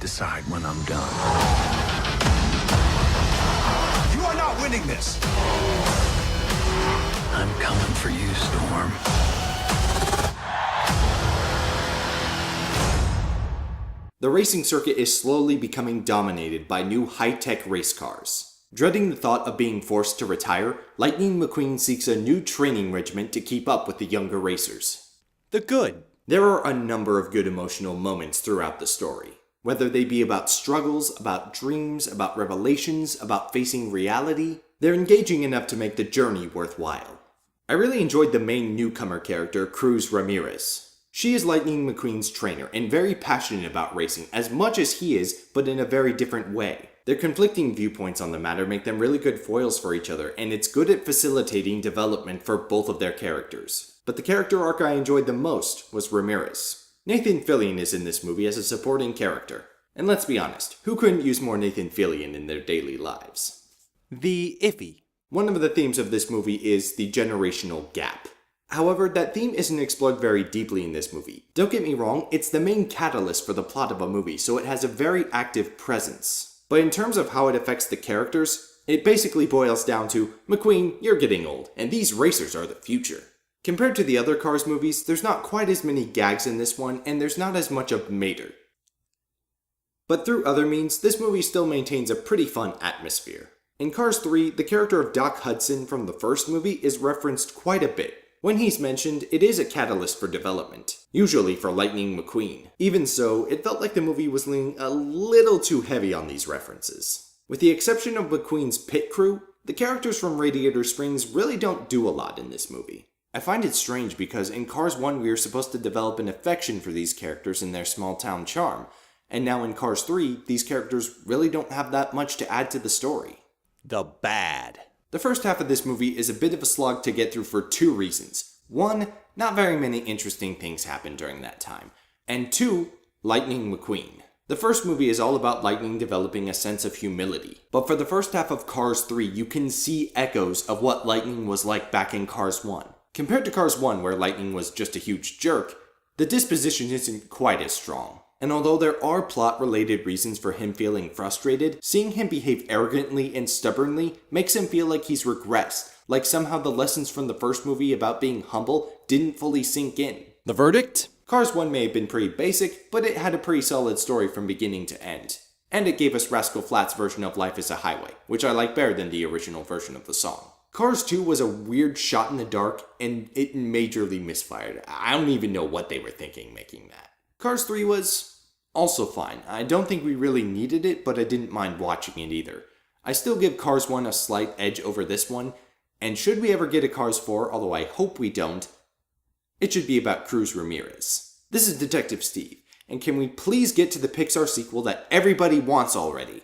decide when I'm done. You are not winning this! I'm coming for you, Storm. The racing circuit is slowly becoming dominated by new high-tech race cars. Dreading the thought of being forced to retire, Lightning McQueen seeks a new training regimen to keep up with the younger racers. The good. There are a number of good emotional moments throughout the story. Whether they be about struggles, about dreams, about revelations, about facing reality, they're engaging enough to make the journey worthwhile. I really enjoyed the main newcomer character, Cruz Ramirez. She is Lightning McQueen's trainer and very passionate about racing as much as he is, but in a very different way. Their conflicting viewpoints on the matter make them really good foils for each other, and it's good at facilitating development for both of their characters. But the character arc I enjoyed the most was Ramirez. Nathan Fillion is in this movie as a supporting character. And let's be honest, who couldn't use more Nathan Fillion in their daily lives? The iffy. One of the themes of this movie is the generational gap. However, that theme isn't explored very deeply in this movie. Don't get me wrong, it's the main catalyst for the plot of a movie, so it has a very active presence. But in terms of how it affects the characters, it basically boils down to, McQueen, you're getting old, and these racers are the future. Compared to the other Cars movies, there's not quite as many gags in this one, and there's not as much of Mater. But through other means, this movie still maintains a pretty fun atmosphere. In Cars 3, the character of Doc Hudson from the first movie is referenced quite a bit. When he's mentioned, it is a catalyst for development, usually for Lightning McQueen. Even so, it felt like the movie was leaning a little too heavy on these references. With the exception of McQueen's pit crew, the characters from Radiator Springs really don't do a lot in this movie. I find it strange because in Cars 1 we were supposed to develop an affection for these characters and their small town charm, and now in Cars 3, these characters really don't have that much to add to the story. The bad. The first half of this movie is a bit of a slog to get through for two reasons. One, not very many interesting things happen during that time. And two, Lightning McQueen. The first movie is all about Lightning developing a sense of humility. But for the first half of Cars 3, you can see echoes of what Lightning was like back in Cars 1. Compared to Cars 1, where Lightning was just a huge jerk, the disposition isn't quite as strong. And although there are plot-related reasons for him feeling frustrated, seeing him behave arrogantly and stubbornly makes him feel like he's regressed, like somehow the lessons from the first movie about being humble didn't fully sink in. The verdict? Cars 1 may have been pretty basic, but it had a pretty solid story from beginning to end. And it gave us Rascal Flatts' version of Life is a Highway, which I like better than the original version of the song. Cars 2 was a weird shot in the dark, and it majorly misfired. I don't even know what they were thinking making that. Cars 3 was also fine. I don't think we really needed it, but I didn't mind watching it either. I still give Cars 1 a slight edge over this one, and should we ever get a Cars 4, although I hope we don't, it should be about Cruz Ramirez. This is Detective Steve, and can we please get to the Pixar sequel that everybody wants already?